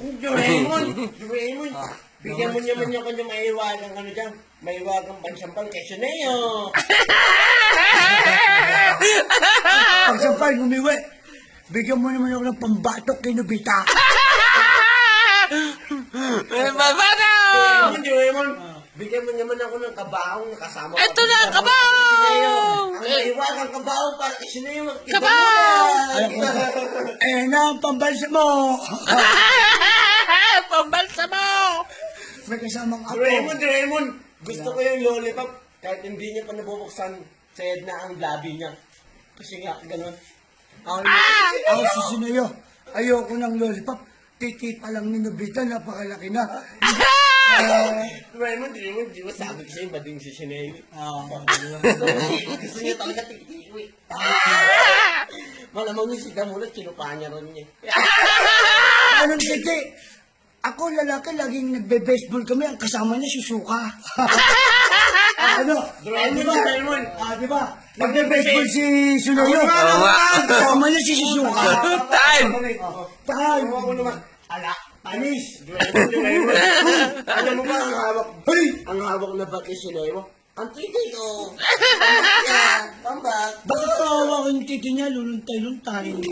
Doraemon, bigyan mo naman niya kung maiwagang ano dyan, maiwagang pansampal kay Suneo. Pagsampal, gumiwi. Bigyan mo naman ako ng pambatok kay Nobita. Doraemon, bigyan mo naman ako ng kabaong nakasama. Ito na, kabaong! Ang maiwagang kabaong para kay Suneo. Kabaong! Na ang pambansa mo. Pambalsa mo! May kasamang ako. Doraemon, gusto ko yung lollipop kahit hindi niya pa nabubuksan sa na ang labi niya. Kasi nga, ganun. Ako si Suneo. Ayoko ng lollipop. Titi pa lang ni Nobita, napakalaki na. Doraemon, di ba sabi ko sa'yo, bading si Suneo? Gusto niya talaga titi. Malamang yung siga mula, kinupa niya ron niya. Anong titi? Ako lalaki, laging nagbe-baseball kami. Ang kasama niya, susuka. Doraemon. Di ba? Nagbe-baseball si Suneo. Oo nga. Ang kasama niya, si Susuka. Time! Time! Ako naman, panis. Doraemon. Alam mo ba ang hawak? Ang hawak na bati si Suneo? Ang titi ko. Yan, pambak. Bakit kawawa ko yung titi niya? Luluntay-luntay.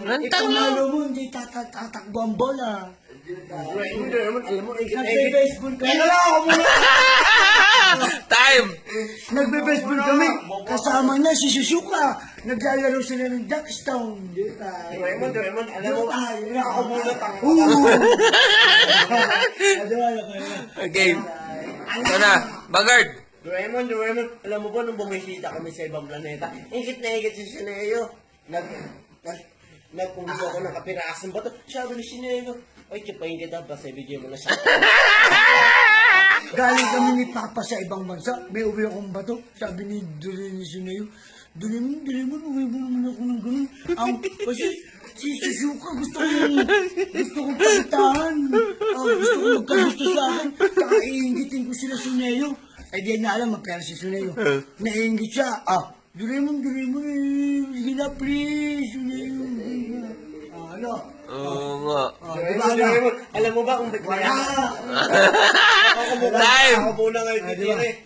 Ipanalo mo, hindi tatakbo ang bola. Doraemon, alam mo, Nagbe-baseball kami. Time! Nagbe-baseball kami. Kasama niya si Susuka. Naglalaro sila ng Jackstone. Doraemon, alam mo, ako muna Game. Ito na. Bagard. Doraemon, alam mo ba nung bumisita kami sa ibang planeta, ingit na ingit si Suneo. Nagpundo ako ng kapirasong bato. Sabi ni Suneo, ay, kipain kita, basta ibigay mo na siya. Galing kami ni Papa sa ibang bansa. May uwi akong bato. Sabi ni Suneo, Doraemon, uwi mo naman ako ng ganun. Kasi si Susuka gusto kong pagitahan. Gusto kong magkagusto sa akin. Saka iingitin ko sila Suneo. Ay di na alam, mapera si Suneo. Naiingit siya. Doraemon, sige na please, Suneo. Ano? Oo nga. Doraemon, alam mo ba kung ba't kaya? Time! Ako muna ngayon titire.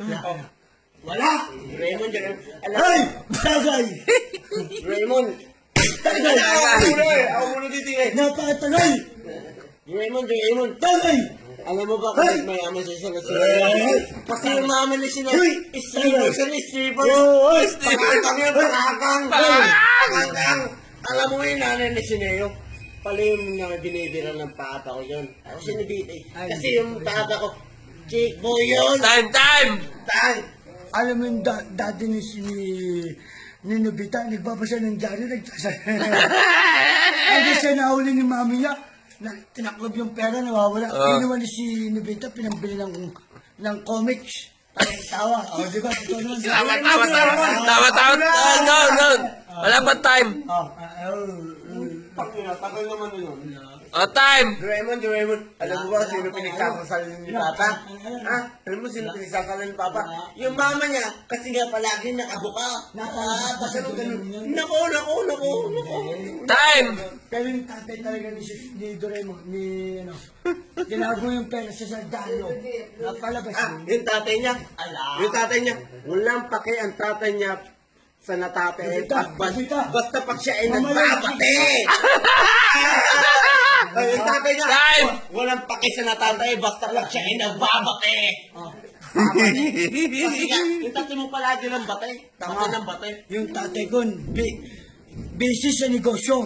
Wala! Doraemon, alam mo. Ay! Bagay! Doraemon, ako muna titire. Napakatagal! Doraemon, Bagay! alam mo ba kung ba't mayaman siya sa kasi yung mama ni Suneo, stripper siya ni stripper. Pakakang. Alam mo yung nanay ni Suneo, pala yung binibira ng papa ko yun. Ako sinibita eh. Kasi yung papa ko, chick boy yun. Time! Alam mo yung dati ni Nobita, nagbabasa ng diary, Hindi siya nahuli ni mami niya, tinaklob yung pera, nawawala. Ginawa ni si Nobita, pinambili ng comics. Tawa. Di ba? Tama. No. Wala pa time. Tagal naman yun. Time! Doraemon, alam mo ba sino pinagkakasal ni Papa? Alam mo sino pinagkakasal ni Papa? Yung mama niya, kasi nga palagi nakabuka. Basta nung ganun. Nako. Time! Pero yung tatay talaga ni Doraemon, tinago yung pera sa dalo. Napalabas yun. Yung tatay niya, walang pake ang tatay niya sa natatay. Basta pag siya ay nagbabate. Yung tatay niya, Time! walang pake sa natatay, basta pag siya ay nagbabate. Kasi nga, yung tatay mo palagi ng bate. Tama ng bate. Yung tatay ko, busy sa negosyo.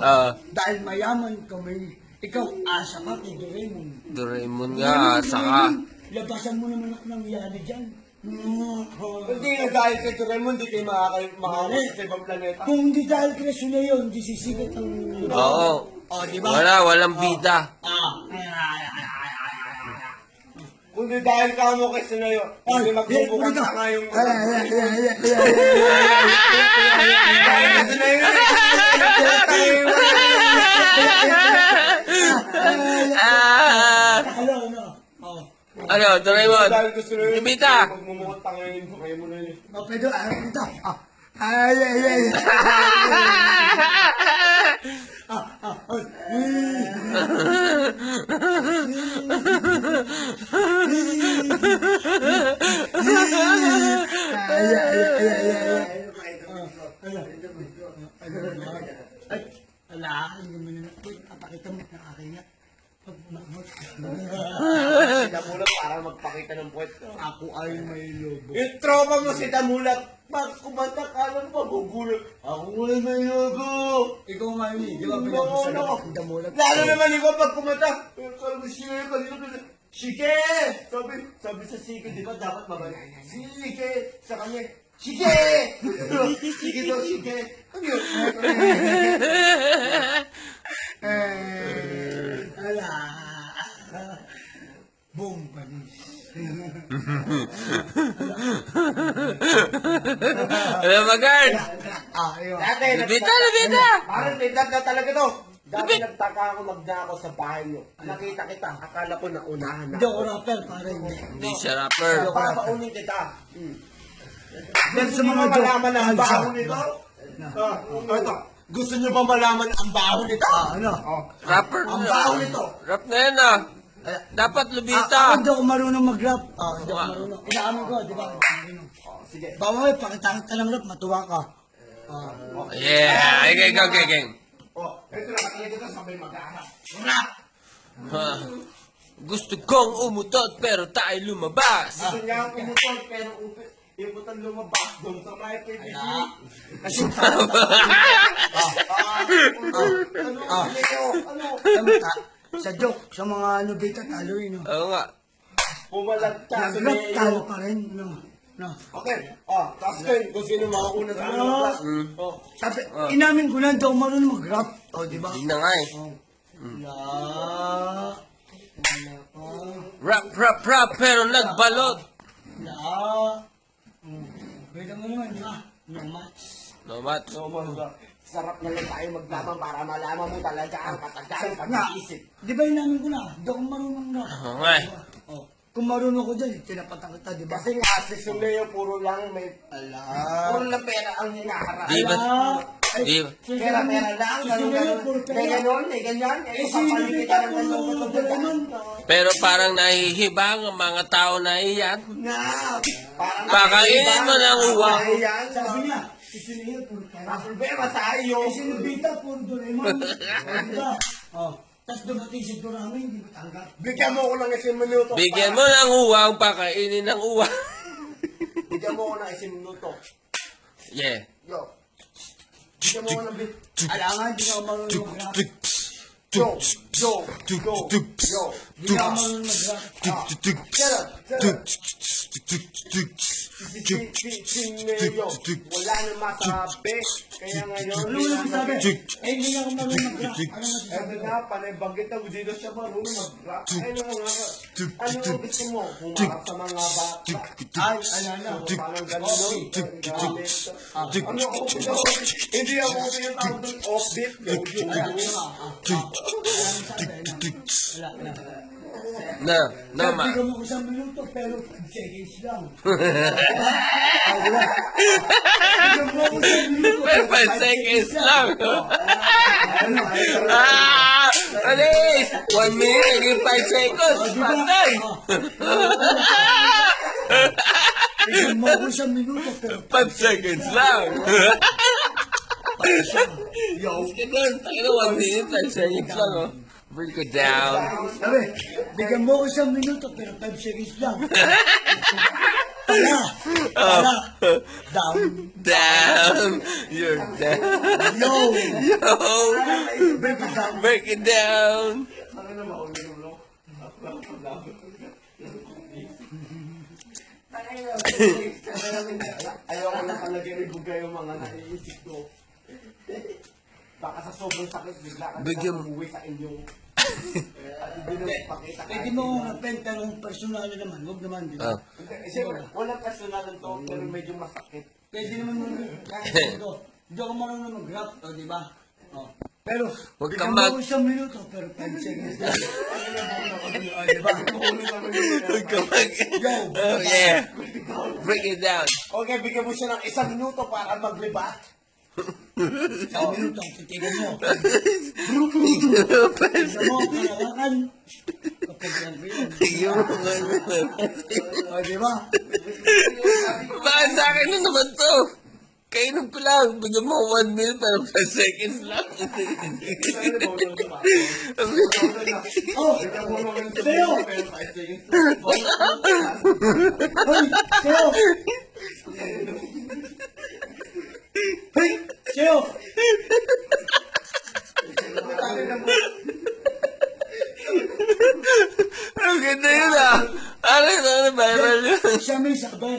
Dahil mayaman kami. Ikaw, asa ka kay Doraemon. Doraemon nga, saka. Labasan mo naman ako ng yari dyan. Hindi nga dahil kay Doraemon, hindi kayo makakawas sa ibang planeta. Kung hindi dahil kay Suneo, hindi sisigat ang... Oo. Di ba? Walang bida. Kung di dahil ka mo kay Suneo, hindi magbubukan sa nga yung... Ano, Doraemon? Nobita! Magmumukhang tangayin mo, kaya mo na yun. Pedro, ito. Ala, hindi mo na. Uy, papakita mo ng akin nga. Pag umamot. Damulag para magpakita ng puwet. Ako ay may lobo. Yung tropa mo si Damulag, pag kumanta ka lang magugulat. Ako ay may logo. Ikaw nga yun eh. Di ba Oo, pinag-usapan oo. ang damulag? Lalo naman ikaw pag kumanta. Sabi siya, kanina. Sige! Sabi sa sige, di ba dapat mabalik? Sige! Sa kanya, sige! Sige daw, sige. Ano yun? Ala. Boom, panis. Ano ba, guard? Ayun. Dati, Lubita! Parang tindag na talaga to. Dati nagtaka ako magdako sa bahay niyo. Nakita kita, akala ko naunahan na. Hindi ako rapper, pare. Hindi siya rapper. Papaunin kita. Pero Gusto sa niyo mga ba malaman ang joke, baho alsa. nito? Ito. Gusto niyo ba malaman ang baho nito? Ano? Rapper Ang na. baho nito. Rap na yan ah. Dapat Ako lubita. hindi ako marunong mag-rap. Hindi ako marunong. Inaamin ko, di ba? Sige. Bawal, pakita ka ng rap, matuwa ka. Yeah. Okay. Ito na, kaya dito sabay mag-aarap. Ha. Gusto kong umutot pero tayo lumabas. Gusto niya ang umutol, pero ibutan lumabas doon sa may PVC. Kasi parang Ano? tamta. Sa joke, sa mga nobita, talo yun. No? Oo nga. Pumalagta sa Nag-rap, talo Leo. pa rin. No. No. Okay. Tapos kayo, kung sino makauna sa mga class. Sabi, inamin ko na, hindi ako marunong mag-rap. O, di ba? Hindi na nga eh. La. Rap pero nagbalot. La. Pwede mo naman, di ba? No match. No match. Sarap na lang tayo maglaban para malaman mo talaga ang katagang Nga, pag-iisip. di ba inamin ko na, hindi ako marunong rap. Oo nga eh. Oh, kung marunong ko dyan, tinapatan kita, di ba? Kasi nga, si Sumeo, puro lang may... Puro lang pera ang hinaharap. Di ba? Di ba? Pera lang, ganun, may ganyan. Papalit kita ng ganun. Pero parang nahihibang ang mga tao na iyan. Parang Pakainin mo ng uwang. Ayan. Sabi niya, isinihil, puro pera. Problema tayo. Isinubita, puro Doraemon. Di ba? Oh, tapos dumating si Dorame, hindi mo tanggap. Bigyan mo ko ng 10 minuto. Bigyan mo ng uwang, pakainin ng uwang. Bigyan mo ko ng 10 minuto. Yeah. Yo. Bigyan mo ko ng bit. Alangan, hindi ako marunong mag-rap. Yo. Hindi ako marunong mag-rap. Sineo. Wala na masabi. Kaya ngayon, Ano mo lang sabi? Hindi ako marunong mag-rap. Ano mo Sabi nga, panibagit na dito siya marunong mag-rap. Ano mo gusto mo? Humarap sa mga bata. Ay, alala. Parang gano'n. Ano hindi ako yung tawag doon offbeat. Ma. Bigyan mo ko 1 minuto, pero 5 seconds lang. Bigyan mo ko 1 minuto, Pero 5 seconds lang. Alis! 1 minute, naging 5 seconds. Patay! Bigyan mo ko 1 minuto, pero 5 seconds lang. Yo. Ganun, tayo 1 minute, 5 seconds lang, oh. Break it down. sabi, bigyan mo ko 1 minuto, pero 5 seconds lang. Tala. Down. Down. You're down. Yo. Yo. Break it down. Break it down. Ayoko na talaga ibugay yung mga naiisip ko. Baka sa sobrang sakit, bigla ka Bigyan na mo. umuwi sa inyong... At hindi na pakita Pwede mo akong rapin, pero kung personal naman, huwag naman, di ba? Oh. Siyempre, walang personalan to, pero medyo masakit. Pwede naman mo, kahit ito, hindi ako marunong mag-rap, o, di ba? Oh. Pero, Huwag bigyan kang mo mag- ko 1 minuto, pero 5 seconds lang. O, di ba? Huwag ka mag- Oh, yeah. Break it down. Okay, bigyan mo siya ng 1 minuto para maglibat. Isang minuto, titigan mo. Tignan mo, kalalakan. Kapag yan ko yun. O, di ba? Bakit sa akin na naman to? Kainom ko lang. Bigyan mo 1 mil pero 5 seconds lang. Oh, Teo! Hoy, Teo! Hoy, Teo! Ang ganda yun ah. Ano, viral yun. Siya may sabi.